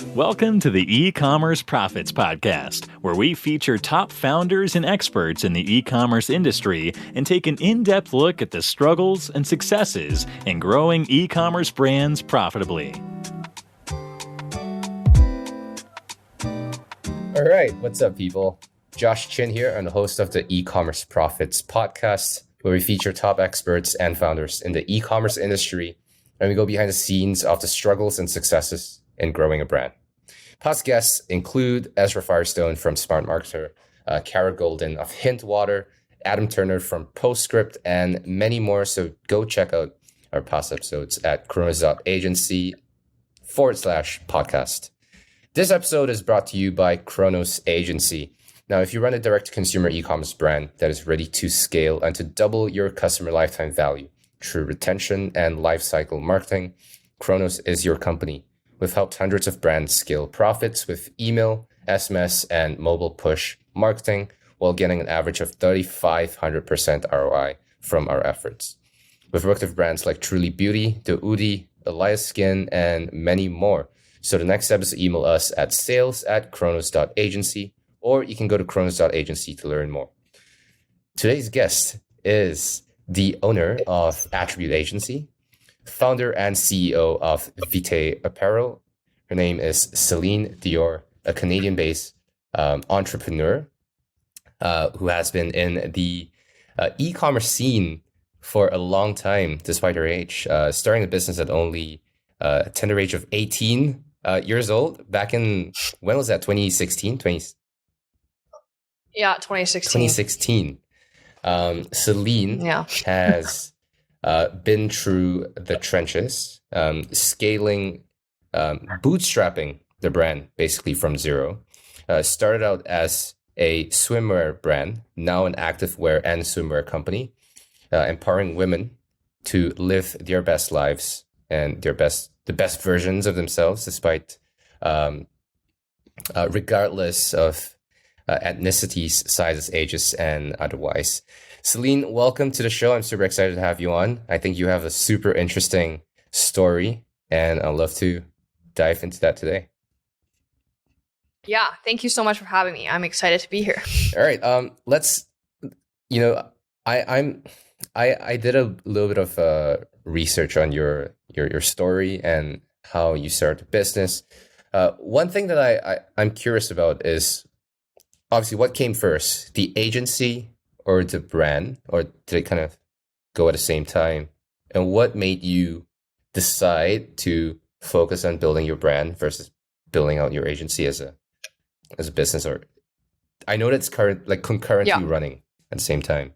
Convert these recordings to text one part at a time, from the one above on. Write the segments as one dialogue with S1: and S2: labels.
S1: Welcome to the E-commerce Profits Podcast, where we feature top founders and experts in the e-commerce industry and take an in-depth look at the struggles and successes in growing e-commerce brands profitably.
S2: All right, what's up, people? Josh Chin here. I'm the host of the E-commerce Profits Podcast, where we feature top experts and founders in the e-commerce industry, and we go behind the scenes of the struggles and successes in growing a brand. Past guests include Ezra Firestone from Smart Marketer, Kara Golden of Hint Water, Adam Turner from Postscript, and many more. So go check out our past episodes at chronos.agency/podcast. This episode is brought to you by chronos.agency. Now, if you run a direct-to-consumer e-commerce brand that is ready to scale and to double your customer lifetime value through retention and lifecycle marketing, Chronos is your company. We've helped hundreds of brands scale profits with email, SMS, and mobile push marketing while getting an average of 3,500% ROI from our efforts. We've worked with brands like Truly Beauty, The Udi, Elias Skin, and many more. So the next step is to email us at sales@chronos.agency, or you can go to chronos.agency to learn more. Today's guest is the owner of Attribute Agency, founder and CEO of Vitae Apparel. Her name is Selene Dior, a Canadian-based entrepreneur who has been in the e-commerce scene for a long time, despite her age, starting a business at only a tender age of 18 years old. Back in, when was that, 2016? 2016. Selene has been through the trenches, scaling, bootstrapping the brand basically from zero. Started out as a swimwear brand, now an activewear and swimwear company, empowering women to live their best lives and the best versions of themselves, despite regardless of ethnicities, sizes, ages, and otherwise. Selene, welcome to the show. I'm super excited to have you on. I think you have a super interesting story, and I'd love to dive into that today.
S3: Yeah, thank you so much for having me. I'm excited to be here.
S2: All right, let's. I did a little bit of research on your story and how you started a business. One thing that I'm curious about is obviously what came first, the agency or the brand, or did it kind of go at the same time? And what made you decide to focus on building your brand versus building out your agency as a business? Or I know that's concurrently running at the same time.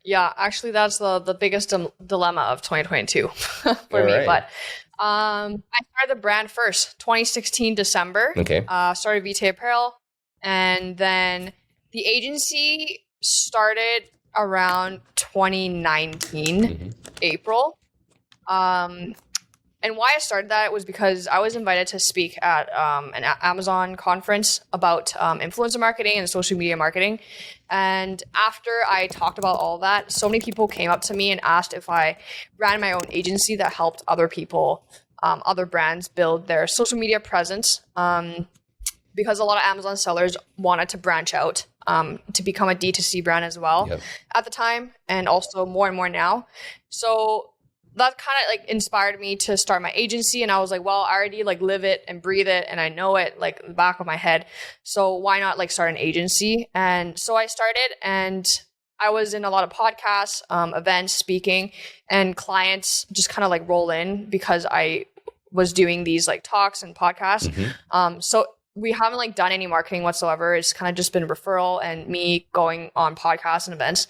S3: Yeah, actually, that's the biggest dilemma of 2022 for me.
S2: Right.
S3: But I started the brand first, 2016 December.
S2: Okay.
S3: Started Vitae Apparel, and then the agency started around 2019 April. And why I started that was because I was invited to speak at an Amazon conference about influencer marketing and social media marketing. And after I talked about all that, so many people came up to me and asked if I ran my own agency that helped other people, other brands build their social media presence. Because a lot of Amazon sellers wanted to branch out to become a D2C brand as well at the time, and also more and more now. So that kind of inspired me to start my agency. And I was like, well, I already live it and breathe it, and I know it in the back of my head. So why not start an agency? And so I started, and I was in a lot of podcasts, events, speaking, and clients just kind of roll in because I was doing these talks and podcasts. So we haven't done any marketing whatsoever. It's kind of just been referral and me going on podcasts and events.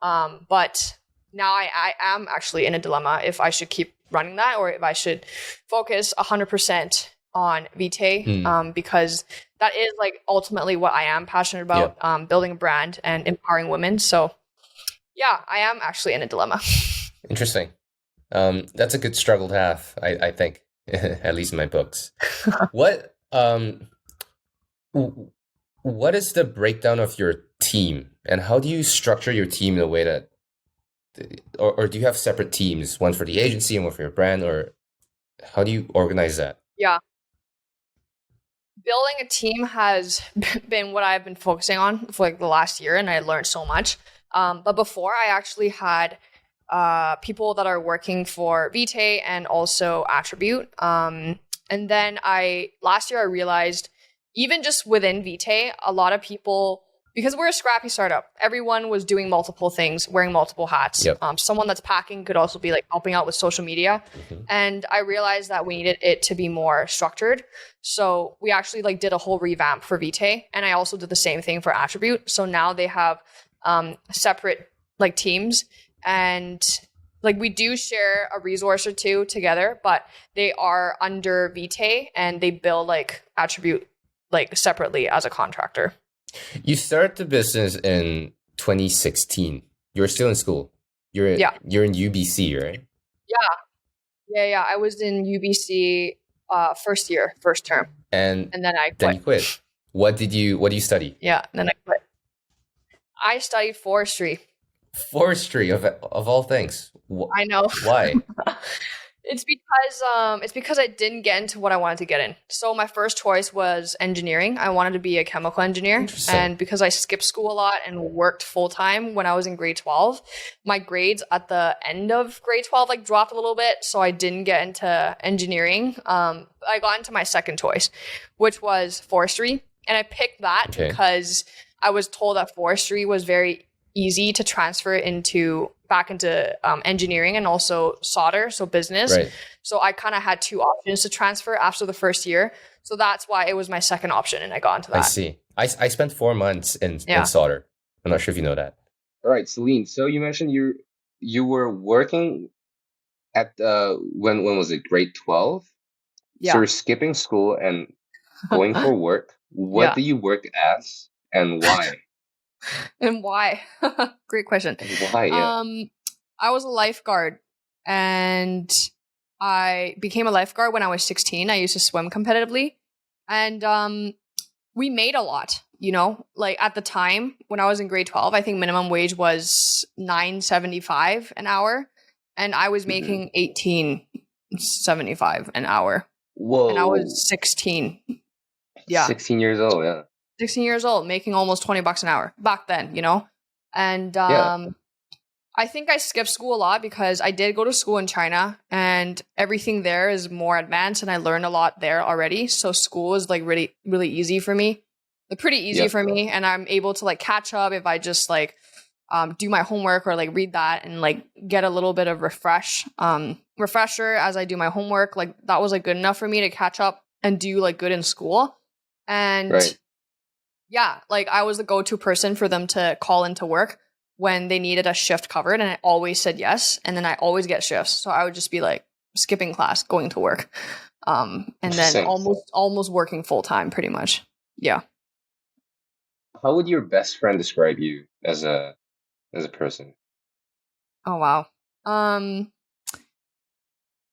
S3: But now I am actually in a dilemma if I should keep running that or if I should focus 100% on Vitae, because that is ultimately what I am passionate about, building a brand and empowering women. So yeah, I am actually in a dilemma.
S2: Interesting. That's a good struggle to have, I think, at least in my books. What is the breakdown of your team, and how do you structure your team in a way that, or do you have separate teams, one for the agency and one for your brand, or how do you organize that?
S3: Yeah. Building a team has been what I've been focusing on for like the last year, and I learned so much. But before, I actually had people that are working for Vitae and also Attribute. And then last year I realized, even just within Vitae, a lot of people, because we're a scrappy startup, everyone was doing multiple things, wearing multiple hats.
S2: Yep.
S3: Someone that's packing could also be like helping out with social media. And I realized that we needed it to be more structured. So we actually like did a whole revamp for Vitae, and I also did the same thing for Attribute. So now they have separate like teams, and like we do share a resource or two together, but they are under Vitae and they bill like Attribute like separately as a contractor.
S2: You started the business in 2016. You were still in school. You're in UBC, right?
S3: Yeah. I was in UBC first term. And then I quit.
S2: Then you quit. What do you study?
S3: Yeah, and then I quit. I studied forestry.
S2: Forestry of all things.
S3: I know.
S2: Why?
S3: It's because I didn't get into what I wanted to get in. So my first choice was engineering. I wanted to be a chemical engineer. And because I skipped school a lot and worked full time when I was in grade 12, my grades at the end of grade 12 like dropped a little bit. So I didn't get into engineering. I got into my second choice, which was forestry. And I picked that because I was told that forestry was very easy to transfer back into engineering and also solder, so business.
S2: Right.
S3: So I kind of had two options to transfer after the first year. So that's why it was my second option, and I got into that.
S2: I see. I spent 4 months in solder. I'm not sure if you know that. All right, Selene. So you mentioned you were working at when was it? Grade 12?
S3: Yeah.
S2: So you're skipping school and going for work. What do you work as and why?
S3: And why? Great question.
S2: Why? Yeah.
S3: I was a lifeguard, and I became a lifeguard when I was 16. I used to swim competitively, and we made a lot. You know, like at the time when I was in grade 12, I think minimum wage was $9.75 an hour, and I was making $18.75 an hour.
S2: Whoa!
S3: And I was 16. Yeah,
S2: 16 years old. Yeah.
S3: 16 years old, making almost $20 an hour back then, you know? And I think I skipped school a lot because I did go to school in China, and everything there is more advanced, and I learned a lot there already. So school is like really, really easy for me. Like pretty easy for me. And I'm able to like catch up if I just like do my homework or like read that and like get a little bit of refresher as I do my homework. Like that was like good enough for me to catch up and do like good in school. And yeah, like I was the go-to person for them to call into work when they needed a shift covered, and I always said yes. And then I always get shifts, so I would just be like skipping class, going to work, and then almost working full time, pretty much. Yeah.
S2: How would your best friend describe you as a person?
S3: Oh wow.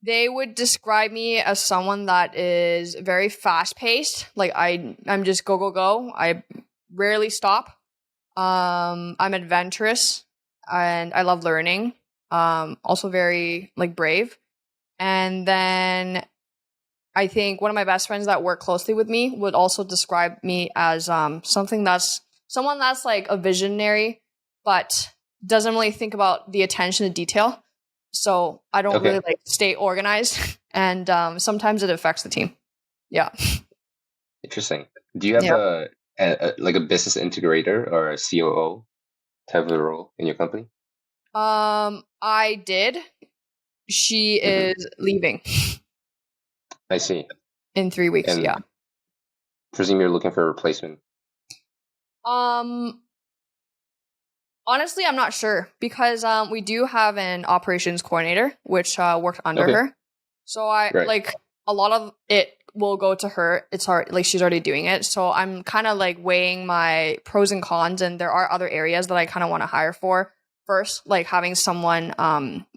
S3: They would describe me as someone that is very fast-paced. Like I'm just go. I rarely stop. I'm adventurous and I love learning. Also very like brave. And then I think one of my best friends that work closely with me would also describe me as someone that's like a visionary, but doesn't really think about the attention to detail. So I don't really like stay organized, and sometimes it affects the team. Yeah.
S2: Interesting. Do you have a business integrator or a COO type of role in your company?
S3: I did. She is leaving.
S2: I see.
S3: In 3 weeks.
S2: And presume you're looking for a replacement.
S3: Honestly, I'm not sure because we do have an operations coordinator, which worked under her. So like a lot of it will go to her. It's hard, like she's already doing it. So I'm kind of like weighing my pros and cons, and there are other areas that I kind of want to hire for first, like having someone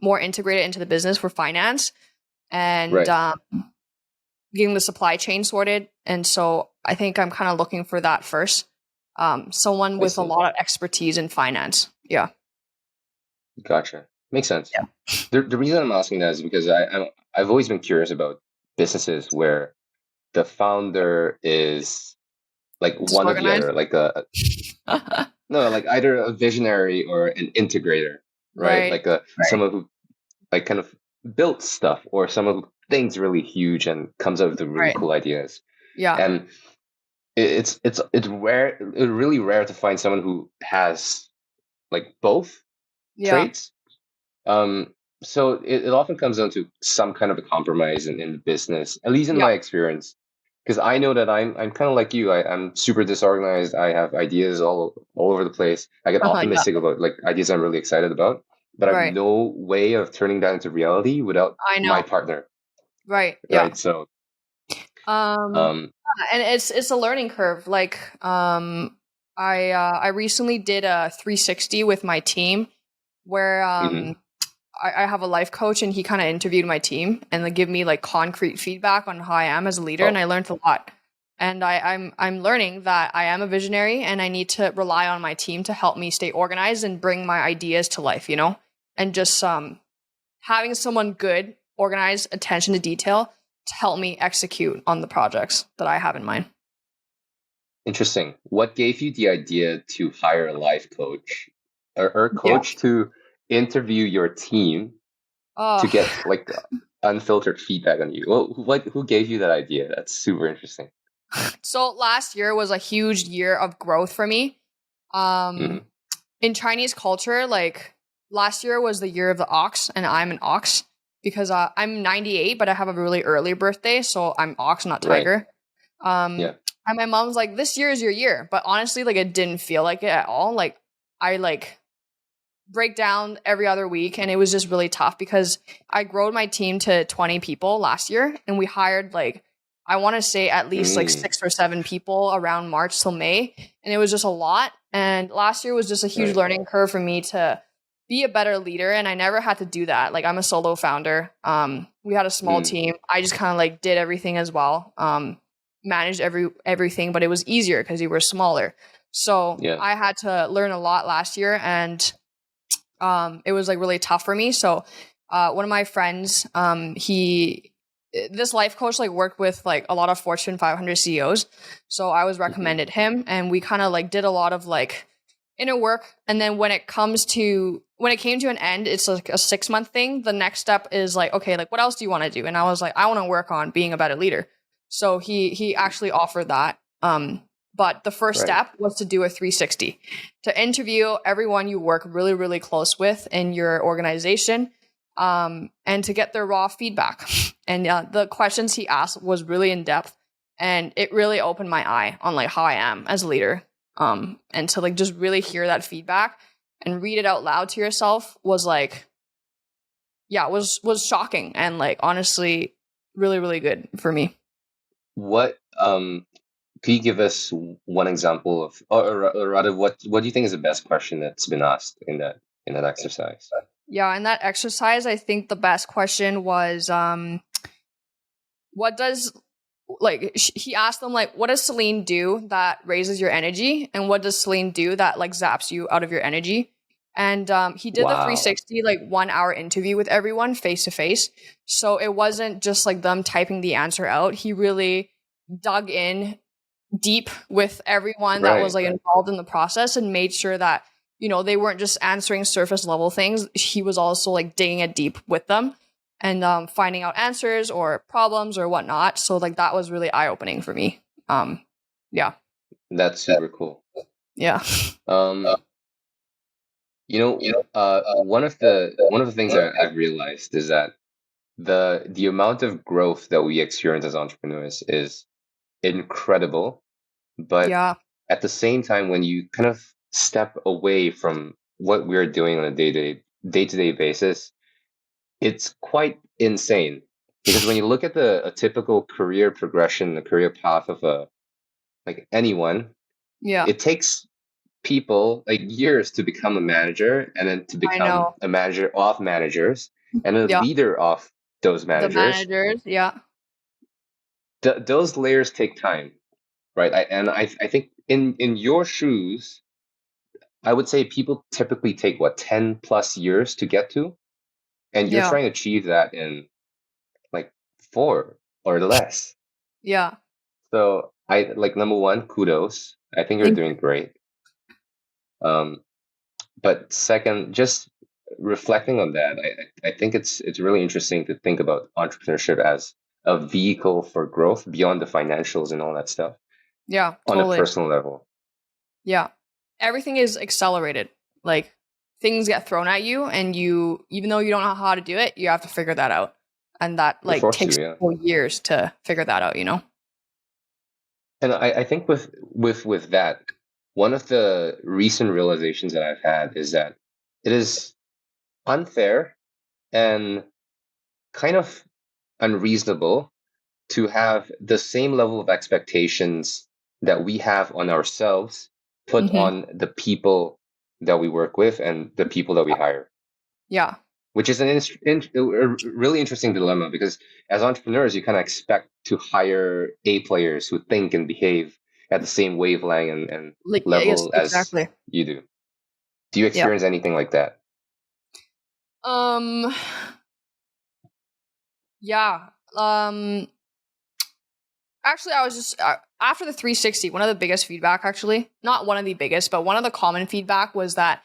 S3: more integrated into the business for finance and getting the supply chain sorted. And so I think I'm kind of looking for that first. Someone with a lot of expertise in finance. Yeah.
S2: Gotcha. Makes sense.
S3: Yeah.
S2: The reason I'm asking that is because I've always been curious about businesses where the founder is like one or the
S3: Disorganized.
S2: other, like a no, like either a visionary or an integrator, right?
S3: Right.
S2: Like a someone who like kind of built stuff, or someone who thinks really huge and comes up with the really
S3: Right.
S2: cool ideas.
S3: Yeah.
S2: And it's rare, it's really rare to find someone who has like both
S3: Yeah.
S2: traits. So it often comes down to some kind of a compromise in business, at least in
S3: Yeah.
S2: my experience. Because I know that I'm kind of like you. I'm super disorganized. I have ideas all over the place. I get
S3: Yeah.
S2: optimistic about like ideas I'm really excited about, but I have
S3: Right.
S2: no way of turning that into reality without
S3: I
S2: my
S3: know.
S2: partner,
S3: Right. Yeah.
S2: right? So
S3: Um,
S2: um,
S3: and it's a learning curve. Like, I recently did a 360 with my team where
S2: mhm,
S3: I have a life coach and he kind of interviewed my team and like give me like concrete feedback on how I am as a leader, and
S2: oh,
S3: I learned a lot. And I'm learning that I am a visionary and I need to rely on my team to help me stay organized and bring my ideas to life, you know? And just having someone good, organized, attention to detail to help me execute on the projects that I have in mind.
S2: interesting. What gave you the idea to hire a life coach or
S3: Yeah.
S2: coach to interview your team
S3: Uh,
S2: to get like unfiltered feedback on you? Well, who gave you that idea? That's super interesting.
S3: so last year was a huge year of growth for me.
S2: Hmm.
S3: In Chinese culture, like last year was the year of the ox, and I'm an ox because I'm 98, but I have a really early birthday, so I'm ox, not
S2: Right.
S3: tiger.
S2: Yeah.
S3: And my mom's like, "This year is your year," but honestly, like it didn't feel like it at all. Like I like break down every other week, and it was just really tough because I growed my team to 20 people last year, and we hired like I want to say at least like
S2: Mm,
S3: 6 or 7 people around March till May, and it was just a lot. And last year was just a huge
S2: right.
S3: learning curve for me to be a better leader, and I never had to do that. Like I'm a solo founder. We had a small
S2: Mm,
S3: team. I just kind of like did everything as well. Managed everything, but it was easier because you were smaller. So
S2: yeah.
S3: I had to learn a lot last year, and it was like really tough for me. So one of my friends, this life coach like worked with like a lot of Fortune 500 CEOs. So I was
S2: Hmm.
S3: recommended him, and we kind of like did a lot of like inner work. And then when it came to an end, it's like a 6 month thing. The next step is like, okay, like what else do you want to do? And I was like, I want to work on being a better leader. So he actually offered that. But the first
S2: Right.
S3: step was to do a 360, to interview everyone you work really, really close with in your organization, and to get their raw feedback. And the questions he asked was really in depth, and it really opened my eye on like how I am as a leader. And to like just really hear that feedback and read it out loud to yourself was like, yeah, was shocking and like honestly really, really good for me.
S2: What Can you give us one example of, or rather, what do you think is the best question that's been asked in that exercise?
S3: Yeah, in that exercise, I think the best question was, what does he asked them like, what does Selene do that raises your energy, and what does Selene do that like zaps you out of your energy? And he did the
S2: Wow.
S3: 360 like 1 hour interview with everyone face to face, so it wasn't just like them typing the answer out. He really dug in deep with everyone that was
S2: Right.
S3: like involved in the process and made sure that they weren't just answering surface level things. He was also like digging it deep with them and finding out answers or problems or whatnot. So like that was really eye opening for me. Yeah.
S2: That's super cool.
S3: Yeah.
S2: Um, one of the things that I've realized is that the amount of growth that we experience as entrepreneurs is incredible, but
S3: Yeah.
S2: at the same time, when you kind of step away from what we're doing on a day-to-day basis, it's quite insane. Because when you look at a typical career progression, the career path of a like anyone,
S3: Yeah.
S2: it takes people like years to become a manager, and then to
S3: I
S2: become
S3: know.
S2: a manager of managers, and a
S3: Yeah.
S2: leader of those
S3: The
S2: managers.
S3: managers. Yeah.
S2: Those layers take time, right? I think in your shoes, I would say people typically take what 10 plus years to get to, and you're
S3: Yeah.
S2: trying to achieve that in like 4 or less.
S3: Yeah.
S2: So I like number one, kudos. I think you're doing great. But second, just reflecting on that, I think it's really interesting to think about entrepreneurship as a vehicle for growth beyond the financials and all that stuff
S3: Yeah,
S2: on a
S3: totally.
S2: personal level.
S3: Yeah. Everything is accelerated. Like things get thrown at you and you even though you don't know how to do it, you have to figure that out. And that
S2: You're
S3: like
S2: forced
S3: takes
S2: to, yeah.
S3: people years to figure that out, you know?
S2: And I think with that, one of the recent realizations that I've had is that it is unfair and kind of unreasonable to have the same level of expectations that we have on ourselves put
S3: Mm-hmm.
S2: on the people that we work with and the people that we hire,
S3: Yeah.
S2: which is a really interesting dilemma because as entrepreneurs, you kind of expect to hire A players who think and behave at the same wavelength and
S3: Like yes,
S2: level as
S3: exactly.
S2: you do. Do you
S3: Yeah.
S2: experience anything like that?
S3: Um yeah. Actually, I was just after the 360, one of the biggest feedback, actually, not one of the biggest, but one of the common feedback was that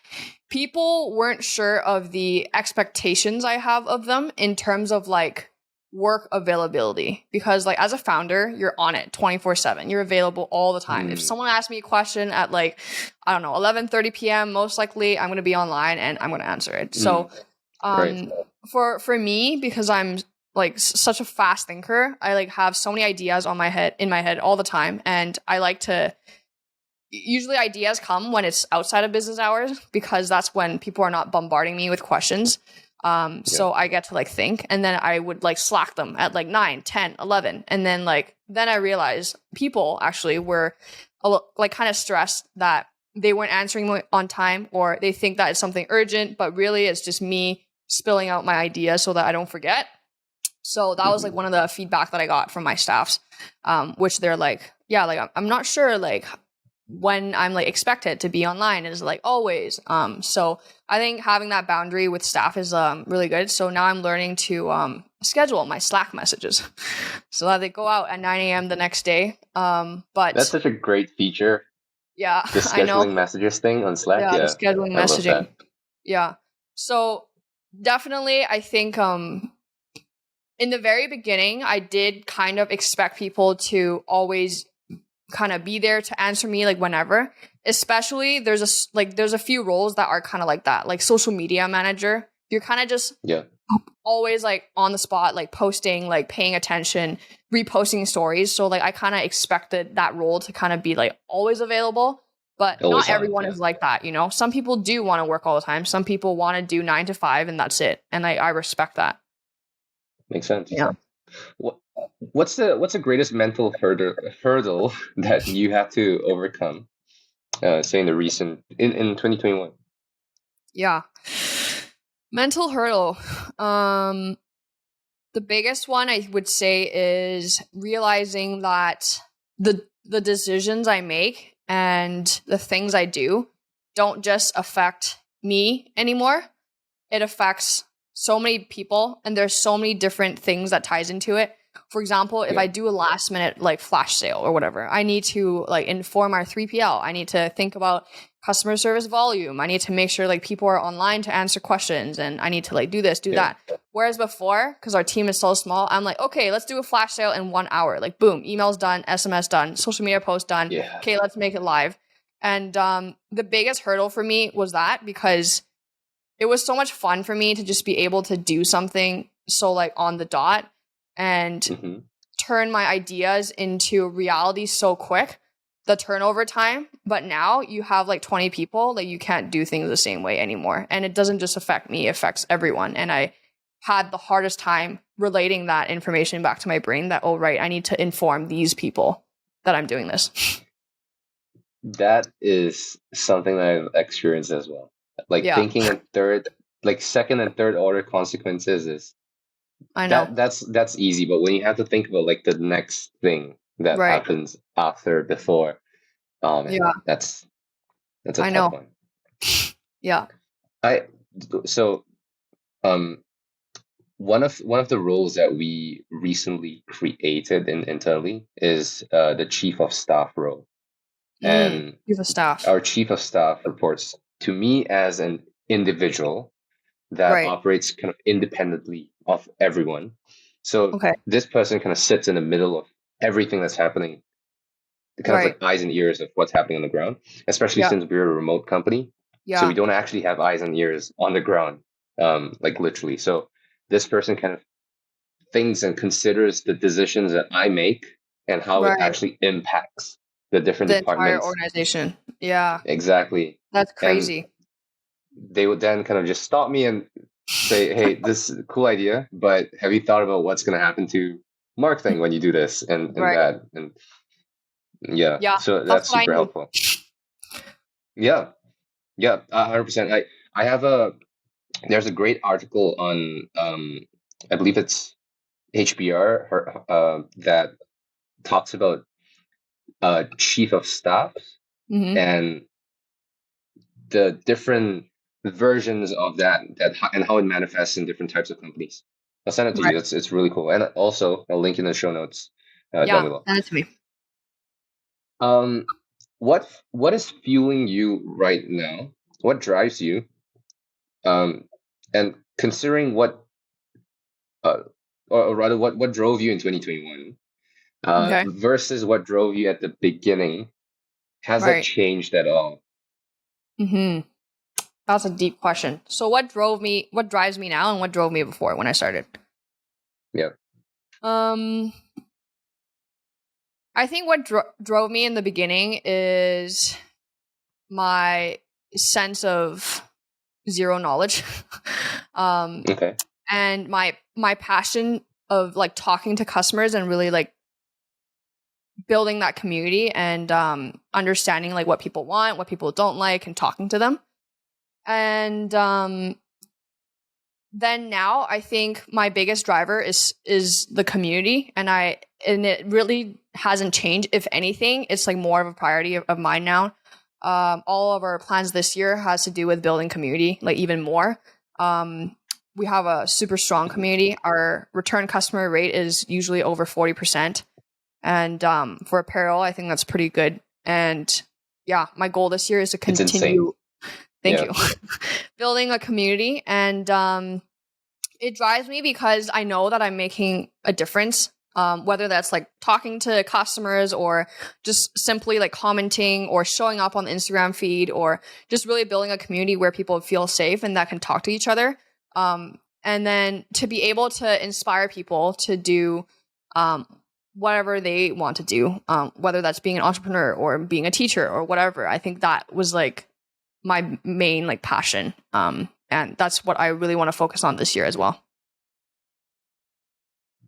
S3: people weren't sure of the expectations I have of them in terms of like work availability. Because, like, as a founder, you're on it 24/7. You're available all the time. If someone asks me a question at like, I don't know, 11:30 p.m., most likely I'm going to be online and I'm going to answer it. So,
S2: Right.
S3: for me, because I'm like such a fast thinker, I like have so many ideas in my head all the time, and I like to usually ideas come when it's outside of business hours because that's when people are not bombarding me with questions. So I get to like think, and then I would like slack them at like 9, 10, 11. And then I realized people actually were like kind of stressed that they weren't answering on time, or they think that it's something urgent, but really it's just me spilling out my ideas so that I don't forget. So that was like one of the feedback that I got from my staffs, which they're like, yeah, like I'm not sure like when I'm like expected to be online is like always. So I think having that boundary with staff is really good. So now I'm learning to schedule my Slack messages so that they go out at 9 a.m. the next day. But
S2: That's such a great feature.
S3: yeah,
S2: The
S3: I know.
S2: scheduling messages thing on Slack.
S3: Yeah, the
S2: Yeah,
S3: scheduling
S2: I love
S3: messaging.
S2: that.
S3: Yeah. So definitely, I think in the very beginning, I did kind of expect people to always kind of be there to answer me like whenever. Especially there's a few roles that are kind of like that, like social media manager. You're kind of just
S2: Yeah.
S3: always like on the spot, like posting, like paying attention, reposting stories. So like I kind of expected that role to kind of be like always available. But
S2: Always
S3: not
S2: on,
S3: everyone
S2: yeah.
S3: is like that, you know? Some people do want to work all the time. Some people want to do 9 to 5 and that's it. And I respect that.
S2: Makes sense.
S3: Yeah.
S2: What's the greatest mental hurdle that you have to overcome? Say in the recent in 2021.
S3: Yeah. Mental hurdle. The biggest one I would say is realizing that the decisions I make and the things I do don't just affect me anymore. It affects so many people, and there's so many different things that ties into it. For example, if I do a last minute like flash sale or whatever, I need to like inform our 3PL. I need to think about customer service volume. I need to make sure like people are online to answer questions, and I need to like do this, do that. Whereas before, because our team is so small, I'm like, okay, let's do a flash sale in 1 hour. Like boom, emails done, SMS done, social media post done.
S2: Yeah.
S3: Okay, let's make it live. And the biggest hurdle for me was that because it was so much fun for me to just be able to do something so like on the dot and turn my ideas into reality so quick, the turnover time. But now you have like 20 people, like you can't do things the same way anymore. And it doesn't just affect me, it affects everyone. And I had the hardest time relating that information back to my brain that, oh, right, I need to inform these people that I'm doing this.
S2: That is something that I've experienced as well. Like thinking in second and third order consequences is
S3: I know.
S2: that's easy, but when you have to think about like the next thing that happens after before, man, that's a tough one.
S3: Yeah.
S2: So one of the roles that we recently created internally is the chief of staff role, and
S3: Chief of staff.
S2: our chief of staff reports to me as an individual that
S3: Right.
S2: operates kind of independently of everyone. So
S3: Okay.
S2: this person kind of sits in the middle of everything that's happening, kind of
S3: Right.
S2: like eyes and ears of what's happening on the ground, especially
S3: Yeah.
S2: since we're a remote company. So we
S3: Yeah.
S2: don't actually have eyes and ears on the ground, like literally. So this person kind of thinks and considers the decisions that I make and how it
S3: Right.
S2: actually impacts the different
S3: The entire
S2: departments.
S3: organization. Yeah.
S2: Exactly.
S3: That's
S2: And
S3: crazy.
S2: they would then kind of just stop me and say, "Hey, this is a cool idea, but have you thought about what's going to happen to marketing when you do this and
S3: Right.
S2: that?" And yeah,
S3: Yeah.
S2: so
S3: That's
S2: that's
S3: what I
S2: super
S3: need.
S2: helpful. Yeah, yeah, 100%. I have a there's a great article on I believe it's HBR that talks about chief of staff
S3: Mm-hmm.
S2: and the different versions of that and how it manifests in different types of companies. I'll send it to
S3: Right.
S2: you. It's really cool, and also I'll link in the show notes down
S3: Yeah.
S2: below.
S3: Send it to me.
S2: Um, what is fueling you right now? What drives you? And considering uh, or rather, what drove you in 2021
S3: Okay.
S2: versus what drove you at the beginning, has that
S3: Right.
S2: changed at all?
S3: Mm-hmm. That's a deep question. So what drives me now and what drove me before when I started?
S2: Yeah.
S3: Um, I think what drove me in the beginning is my sense of zero knowledge. um,
S2: Okay.
S3: and my passion of like talking to customers and really like building that community and understanding like what people want, what people don't like, and talking to them. And then now I think my biggest driver is the community, and it really hasn't changed. If anything, it's like more of a priority of mine now. All of our plans this year has to do with building community, like even more. We have a super strong community. Our return customer rate is usually over 40%. And for apparel, I think that's pretty good. And yeah, my goal this year is to
S2: It's insane.
S3: continue. Thank
S2: Yeah.
S3: you. Building a community, and it drives me because I know that I'm making a difference. Whether that's like talking to customers or just simply like commenting or showing up on the Instagram feed or just really building a community where people feel safe and that can talk to each other. And then to be able to inspire people to do whatever they want to do, whether that's being an entrepreneur or being a teacher or whatever. I think that was like my main like passion. And that's what I really want to focus on this year as well.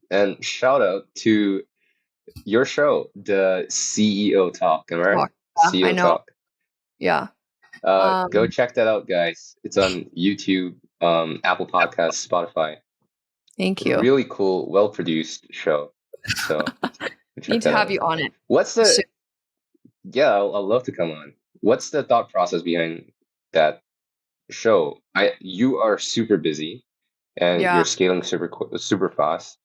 S2: And shout out to your show, the CEO Talk. Am I right?
S3: Yeah, I
S2: CEO
S3: know.
S2: Talk.
S3: Yeah.
S2: Go check that out, guys. It's on YouTube, Apple Podcasts, Spotify.
S3: Thank you.
S2: Really cool, well produced show. So check
S3: Need to
S2: that
S3: have
S2: out.
S3: you on it.
S2: What's the
S3: So-
S2: Yeah, I'll love to come on. What's the thought process behind that show? You are super busy and
S3: yeah.
S2: you're scaling super fast.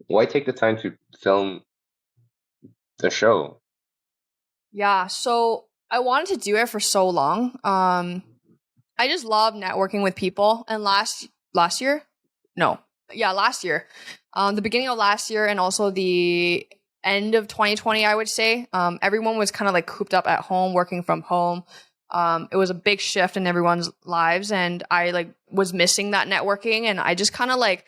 S2: Why take the time to film the show?
S3: Yeah. So I wanted to do it for so long. I just love networking with people. And last year, no, yeah, last year, the beginning of last year, and also the end of 2020, I would say, everyone was kind of like cooped up at home, working from home. It was a big shift in everyone's lives, and I like was missing that networking, and I just kind of like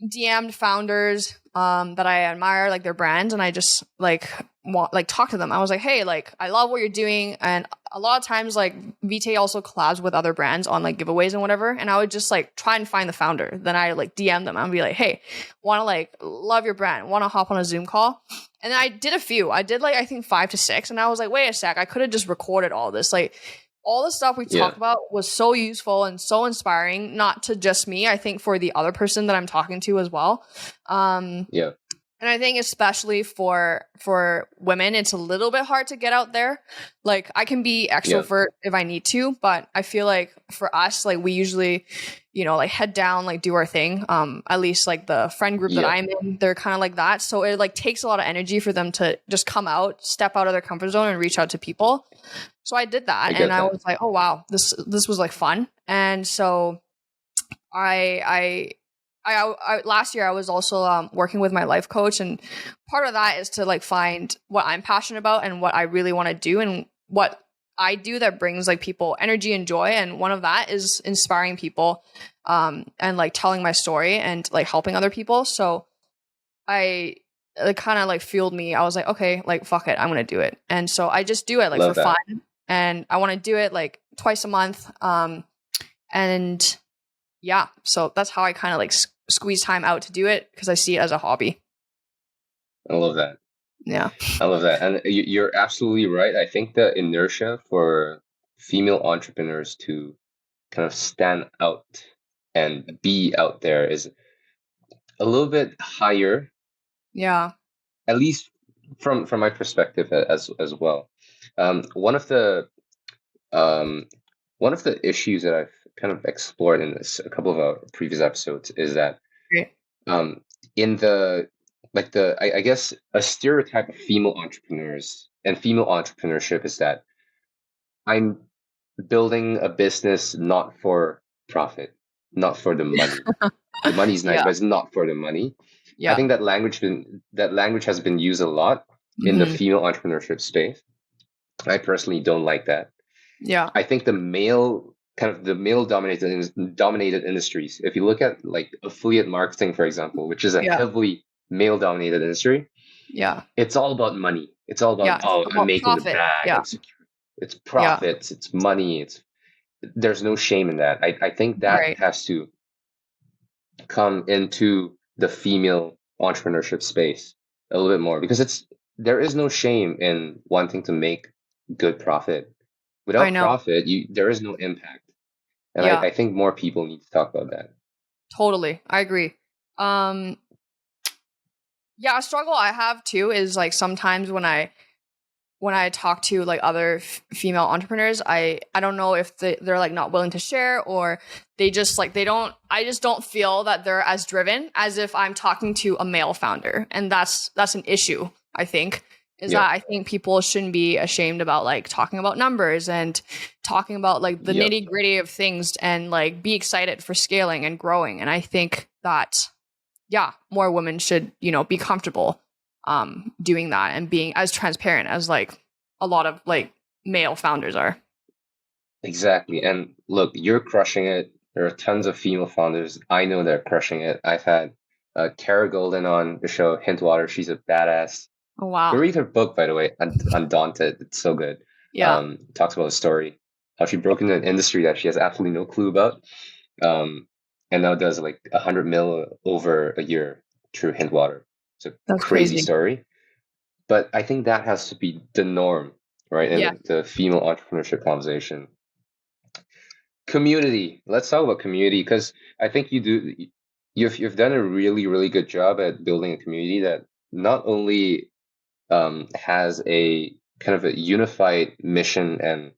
S3: DM'd founders that I admire, like their brands, and I just like talk to them. I was like, hey, like I love what you're doing, and a lot of times like Vitae also collabs with other brands on like giveaways and whatever, and I would just like try and find the founder. Then I like DM them. I'd be like, hey, want to like love your brand, want to hop on a Zoom call? And then I did a few. I did like I think 5 to 6, and I was like, wait a sec, I could have just recorded all this. Like all the stuff we talked about was so useful and so inspiring, not to just me, I think for the other person that I'm talking to as well.
S2: Yeah.
S3: And I think especially for women, it's a little bit hard to get out there. Like I can be extrovert if I need to, but I feel like for us, like we usually, like head down, like do our thing. At least like the friend group that I'm in, they're kind of like that. So it like takes a lot of energy for them to just come out, step out of their comfort zone and reach out to people. So I did that and I was like, oh wow, this was like fun. And so I last year I was also working with my life coach, and part of that is to like find what I'm passionate about and what I really want to do and what I do that brings like people energy and joy. And one of that is inspiring people and like telling my story and like helping other people. So it kind of like fueled me. I was like, okay, like fuck it, I'm gonna do it. And so I just do it like for fun, and I want to do it like twice a month. And yeah, so that's how I kind of like squeeze time out to do it, because I see it as a hobby.
S2: I love that.
S3: Yeah.
S2: I love that. And you're absolutely right. I think the inertia for female entrepreneurs to kind of stand out and be out there is a little bit higher.
S3: Yeah.
S2: At least from my perspective as well. One of the issues that I've kind of explored in a couple of our previous episodes is that in the I guess a stereotype of female entrepreneurs and female entrepreneurship is that I'm building a business not for profit, not for the money. The money's nice, but it's not for the money. I think that language has been used a lot in the female entrepreneurship space. I personally don't like that.
S3: Yeah.
S2: I think the male dominated industries, if you look at like affiliate marketing, for example, which is a heavily male dominated industry, it's all about money. It's all about I'm making profit. The bag. It's profits, it's money, there's no shame in that. I think that has to come into the female entrepreneurship space a little bit more, because there is no shame in wanting to make good profit. Without profit, there is no impact. And I think more people need to talk about that.
S3: Totally. I agree. A struggle I have too is like sometimes when I talk to like other female entrepreneurs, I don't know if they're like not willing to share, or they just like I just don't feel that they're as driven as if I'm talking to a male founder. And that's an issue, I think. That I think people shouldn't be ashamed about like talking about numbers and talking about like the nitty gritty of things, and like be excited for scaling and growing. And I think that, more women should, be comfortable doing that and being as transparent as like a lot of like male founders are. Exactly.
S2: And look, you're crushing it. There are tons of female founders. I know they're crushing it. I've had Kara Golden on the show, Hintwater. She's a badass.
S3: Oh, wow.
S2: Read her book, by the way, Undaunted. It's so good. Talks about a story, how she broke into an industry that she has absolutely no clue about, and now does like 100 mil over a year through Hintwater. It's a crazy story. But I think that has to be the norm, right? In the female entrepreneurship conversation. Community. Let's talk about community, because I think you've done a really, really good job at building a community that not only has a kind of a unified mission and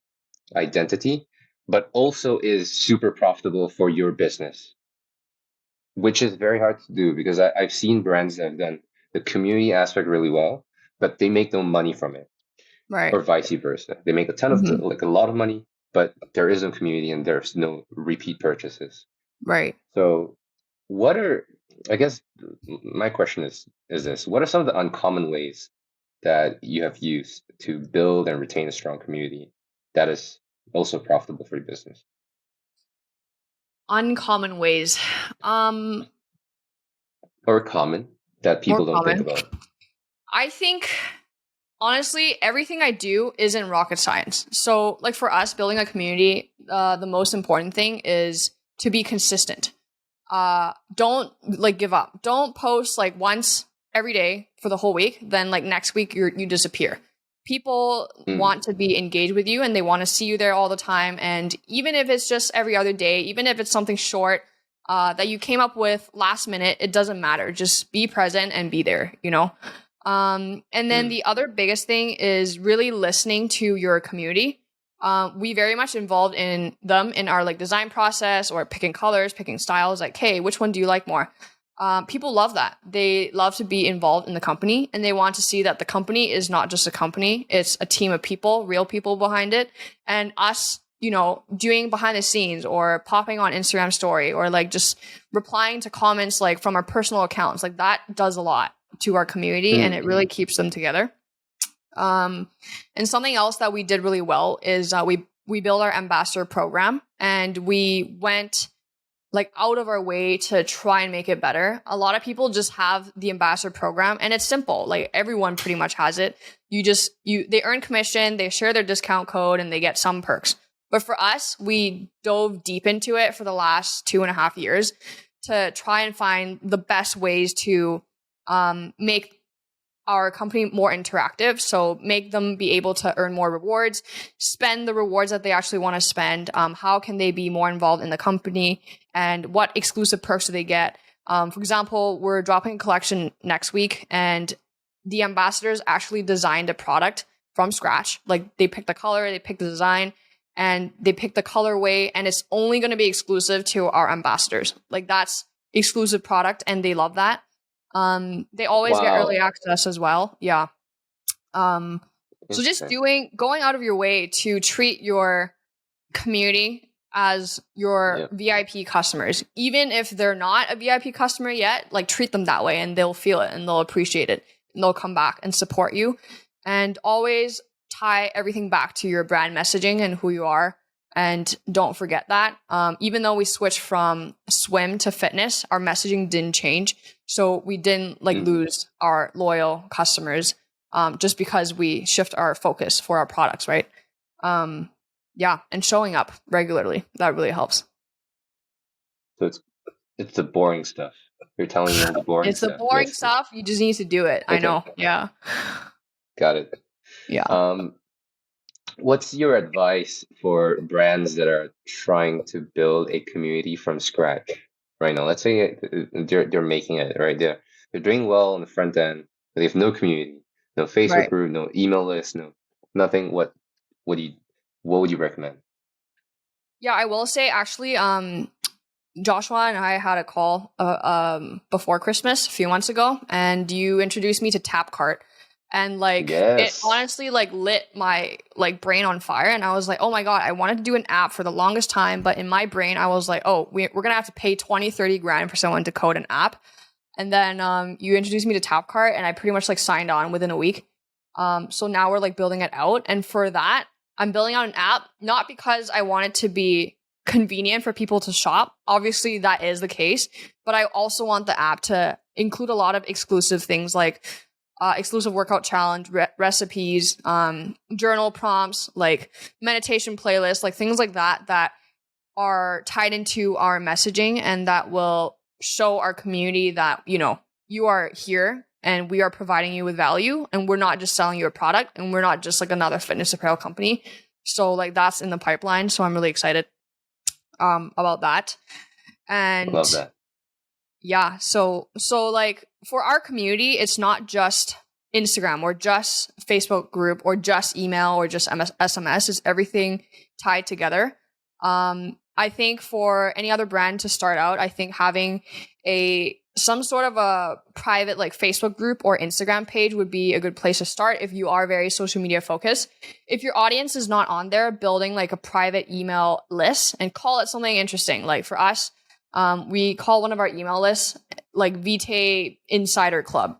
S2: identity, but also is super profitable for your business, which is very hard to do, because I've seen brands that have done the community aspect really well, but they make no money from it, or vice versa. They make a ton of like a lot of money, but there is no community and there's no repeat purchases.
S3: Right.
S2: So I guess my question is this: what are some of the uncommon ways that you have used to build and retain a strong community that is also profitable for your business?
S3: Uncommon ways.
S2: Or common that people don't think about.
S3: I think, honestly, everything I do isn't rocket science. So, like for us, building a community, the most important thing is to be consistent. Don't like give up. Don't post like once every day for the whole week. Then like next week you disappear. People want to be engaged with you, and they want to see you there all the time. And even if it's just every other day, even if it's something short, that you came up with last minute, it doesn't matter. Just be present and be there, you know? And then the other biggest thing is really listening to your community. We very much involved in them in our like design process or picking colors, picking styles, like, hey, which one do you like more? People love that. They love to be involved in the company, and they want to see that the company is not just a company. It's a team of people, real people behind it. And us, you know, doing behind the scenes or popping on Instagram story or like just replying to comments like from our personal accounts, like that does a lot to our community and it really keeps them together. And something else that we did really well is we built our ambassador program, and we went like out of our way to try and make it better. A lot of people just have the ambassador program, and it's simple. Like everyone pretty much has it. They earn commission, they share their discount code, and they get some perks. But for us, we dove deep into it for the last 2.5 years to try and find the best ways to make our company more interactive. So make them be able to earn more rewards, spend the rewards that they actually want to spend. How can they be more involved in the company, and what exclusive perks do they get? For example, we're dropping a collection next week, and the ambassadors actually designed a product from scratch. Like they picked the color, they picked the design, and they picked the colorway, and it's only going to be exclusive to our ambassadors. Like that's exclusive product, and they love that. They always get early access as well. Yeah. So just going out of your way to treat your community as your VIP customers, even if they're not a VIP customer yet, like treat them that way, and they'll feel it and they'll appreciate it, and they'll come back and support you. And always tie everything back to your brand messaging and who you are. And don't forget that. Even though we switched from swim to fitness, our messaging didn't change. So we didn't lose our loyal customers just because we shift our focus for our products, right? And showing up regularly, that really helps.
S4: So it's the boring stuff. You're telling me the boring stuff.
S3: It's the boring stuff. You just need to do it. Okay. I know. Yeah.
S4: Got it.
S3: Yeah.
S4: What's your advice for brands that are trying to build a community from scratch right now? Let's say they're making it, right? They're doing well on the front end, but they have no community, no Facebook group, no email list, nothing. What would you recommend?
S3: Yeah, I will say actually, Joshua and I had a call before Christmas a few months ago, and you introduced me to Tapcart. And like it honestly like lit my like brain on fire, and I was like, oh my god, I wanted to do an app for the longest time, but in my brain I was like, oh, we're gonna have to pay 20-30 grand for someone to code an app. And then you introduced me to Tapcart, and I pretty much like signed on within a week. So now we're like building it out, and for that I'm building out an app not because I want it to be convenient for people to shop. Obviously that is the case, but I also want the app to include a lot of exclusive things like exclusive workout challenge, recipes, journal prompts, like meditation playlists, like things like that are tied into our messaging, and that will show our community that, you know, you are here and we are providing you with value, and we're not just selling you a product, and we're not just like another fitness apparel company. So like that's in the pipeline. So I'm really excited about that. And
S4: love that.
S3: Yeah. So like for our community, it's not just Instagram or just Facebook group or just email or just SMS. It's everything tied together. I think for any other brand to start out, I think having some sort of a private like Facebook group or Instagram page would be a good place to start if you are very social media focused. If your audience is not on there, building like a private email list and call it something interesting. Like for us, we call one of our email lists like Vitae Insider Club.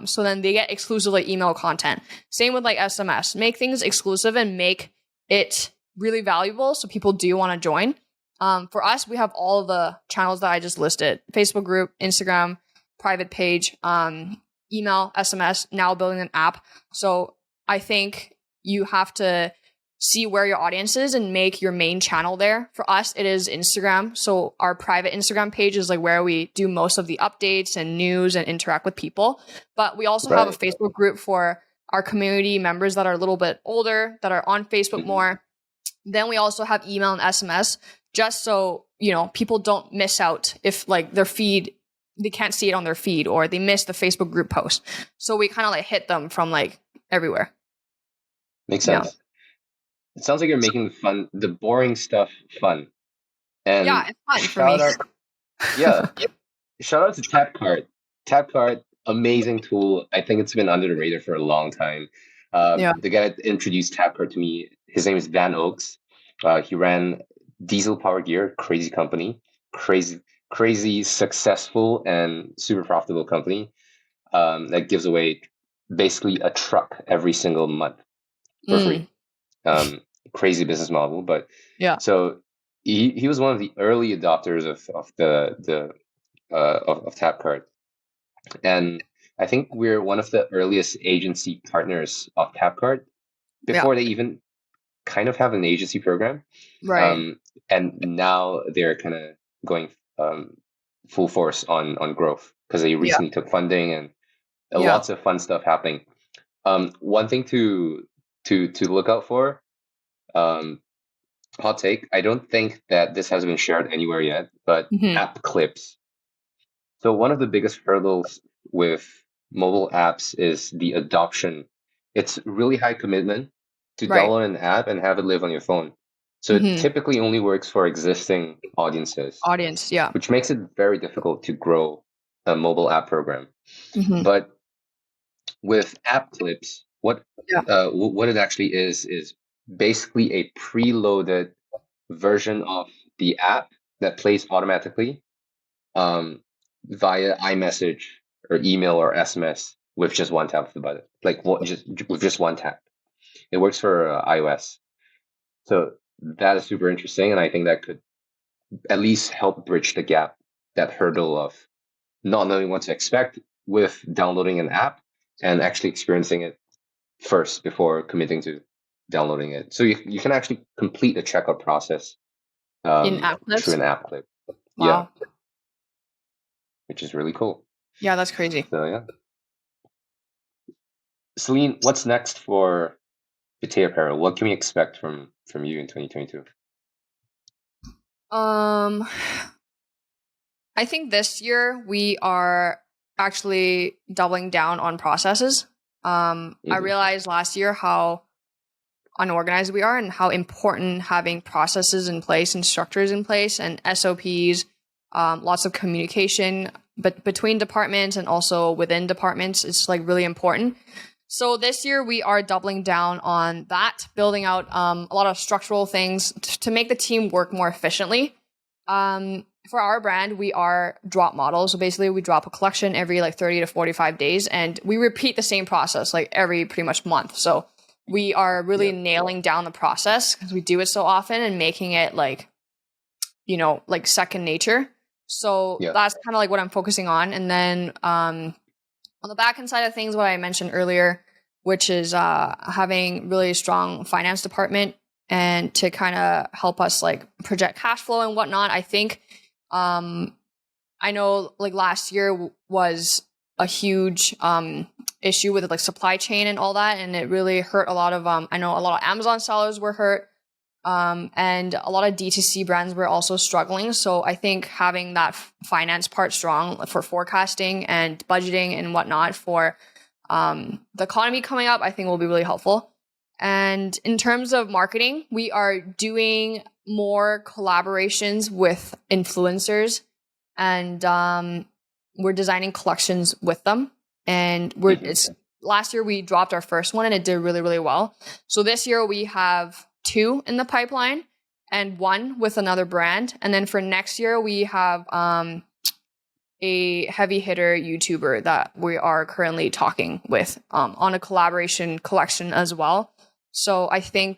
S3: So then they get exclusive like email content. Same with like SMS. Make things exclusive and make it really valuable so people do want to join. For us, we have all of the channels that I just listed: Facebook group, Instagram, private page, email, SMS, now building an app. So I think you have to see where your audience is and make your main channel there. For us, it is Instagram. So our private Instagram page is like where we do most of the updates and news and interact with people. But we also have a Facebook group for our community members that are a little bit older, that are on Facebook more. Then we also have email and SMS, just so, people don't miss out if like their feed, they can't see it on their feed or they miss the Facebook group post. So we kind of like hit them from like everywhere.
S4: Makes sense. It sounds like you're making the boring stuff fun. And
S3: yeah, it's fun for me.
S4: Shout out to TapCart. TapCart, amazing tool. I think it's been under the radar for a long time. The guy that introduced TapCart to me, his name is Van Oaks. He ran Diesel Power Gear, crazy company, crazy successful and super profitable company that gives away basically a truck every single month for free. Crazy business model, but so he was one of the early adopters of TapCart, and I think we're one of the earliest agency partners of TapCart before they even kind of have an agency program,
S3: right?
S4: And now they're kind of going full force on growth because they recently took funding and lots of fun stuff happening. One thing to look out for. Hot take. I don't think that this has been shared anywhere yet, but app clips. So one of the biggest hurdles with mobile apps is the adoption. It's really high commitment to download an app and have it live on your phone. So it typically only works for existing audiences. Which makes it very difficult to grow a mobile app program. But with app clips, what it actually is basically a preloaded version of the app that plays automatically via iMessage or email or SMS with just one tap of the button, with just one tap. It works for iOS. So that is super interesting, and I think that could at least help bridge the gap, that hurdle of not knowing what to expect with downloading an app and actually experiencing it first before committing to downloading it. So you can actually complete the checkout process
S3: in app clips?
S4: Through an app clip.
S3: Wow.
S4: Yeah. Which is really cool.
S3: Yeah, that's crazy.
S4: So yeah. Selene, what's next for Vitae Apparel? What can we expect from you in 2022?
S3: I think this year we are actually doubling down on processes. I realized last year how unorganized we are and how important having processes in place and structures in place and SOPs, lots of communication, but between departments and also within departments is like really important. So this year we are doubling down on that, building out a lot of structural things to make the team work more efficiently. For our brand, we are drop models. So basically we drop a collection every like 30 to 45 days and we repeat the same process like every pretty much month. So we are really nailing down the process because we do it so often and making it like, like second nature. So that's kind of like what I'm focusing on. And then on the back end side of things, what I mentioned earlier, which is having really strong finance department and to kind of help us like project cash flow and whatnot. I think I know like last year was a huge issue with like supply chain and all that, and it really hurt a lot of I know a lot of Amazon sellers were hurt, and a lot of D2C brands were also struggling. So I think having that finance part strong for forecasting and budgeting and whatnot for the economy coming up, I think will be really helpful. And in terms of marketing, we are doing more collaborations with influencers, and we're designing collections with them. And last year we dropped our first one and it did really, really well. So this year we have 2 in the pipeline and 1 with another brand. And then for next year we have a heavy hitter YouTuber that we are currently talking with on a collaboration collection as well. So I think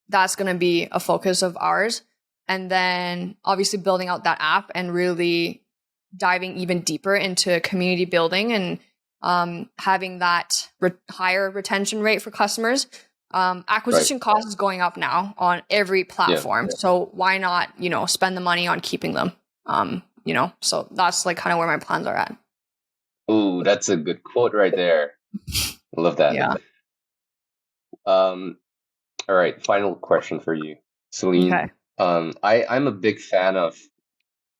S3: that's going to be a focus of ours. And then obviously building out that app and really diving even deeper into community building and having that higher retention rate for customers. Acquisition cost is going up now on every platform. So why not, spend the money on keeping them? So that's like kind of where my plans are at.
S4: Ooh, that's a good quote right there. I love that.
S3: Yeah.
S4: All right, final question for you, Celine.
S3: Okay.
S4: I'm a big fan of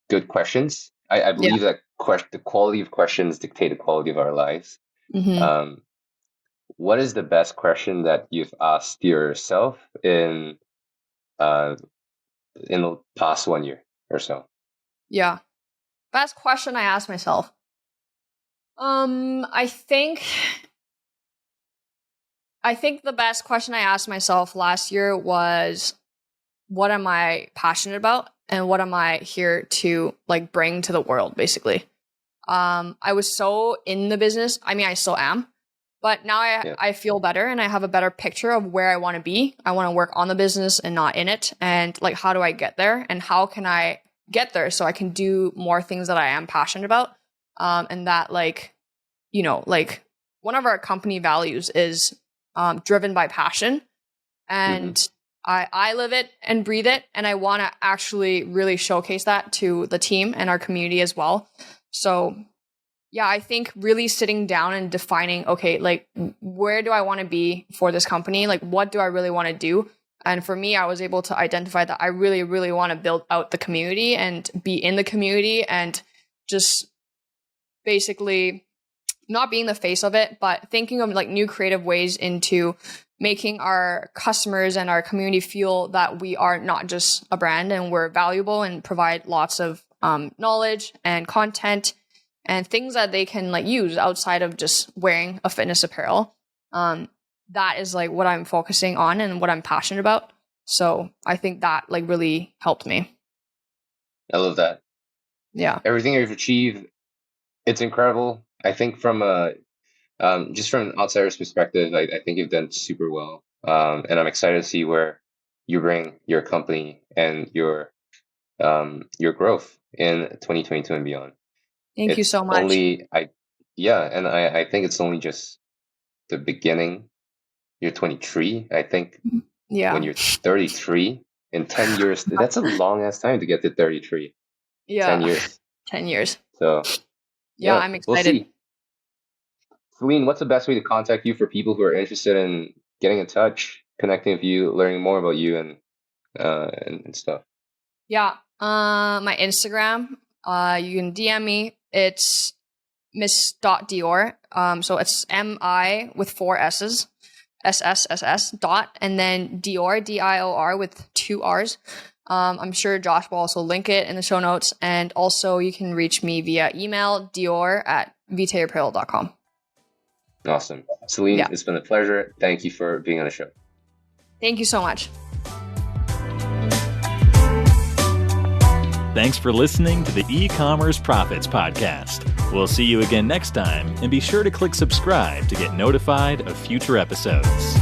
S4: good questions. I
S3: Yeah.
S4: believe that the quality of questions dictate the quality of our lives.
S3: Mm-hmm.
S4: What is the best question that you've asked yourself in the past 1 year or so?
S3: Yeah. Best question I asked myself. I think the best question I asked myself last year was, what am I passionate about and what am I here to like bring to the world, basically. I was so in the business. I mean, I still am, but now I feel better and I have a better picture of where I want to be. I want to work on the business and not in it. And like, how do I get there and how can I get there so I can do more things that I am passionate about? And that like, you know, like one of our company values is driven by passion. And I live it and breathe it. And I want to actually really showcase that to the team and our community as well. So yeah, I think really sitting down and defining, okay, like where do I want to be for this company? Like what do I really want to do? And for me, I was able to identify that I really, really want to build out the community and be in the community and just basically not being the face of it, but thinking of like new creative ways into making our customers and our community feel that we are not just a brand and we're valuable and provide lots of knowledge and content and things that they can like use outside of just wearing a fitness apparel. That is like what I'm focusing on and what I'm passionate about. So I think that like really helped me.
S4: I love that.
S3: Yeah.
S4: Everything you've achieved, it's incredible. I think from just from an outsider's perspective, I think you've done super well. And I'm excited to see where you bring your company and your growth in 2022 and beyond.
S3: Thank you so much.
S4: I think it's only just the beginning. You're 23. I think when you're 33 in 10 years, that's a long ass time to get to 33.
S3: Yeah.
S4: 10 years.
S3: 10 years.
S4: So
S3: yeah, I'm excited.
S4: We'll see. Celine, what's the best way to contact you for people who are interested in getting in touch, connecting with you, learning more about you and stuff?
S3: Yeah. My Instagram, you can DM me. It's miss.dior. So it's MI with 4 S's, SSSS dot, and then Dior, DIOR with 2 R's. I'm sure Josh will also link it in the show notes. And also you can reach me via email, dior@vitaeapparel.com.
S4: Awesome. Celine, It's been a pleasure. Thank you for being on the show.
S3: Thank you so much.
S1: Thanks for listening to the E-commerce Profits Podcast. We'll see you again next time, and be sure to click subscribe to get notified of future episodes.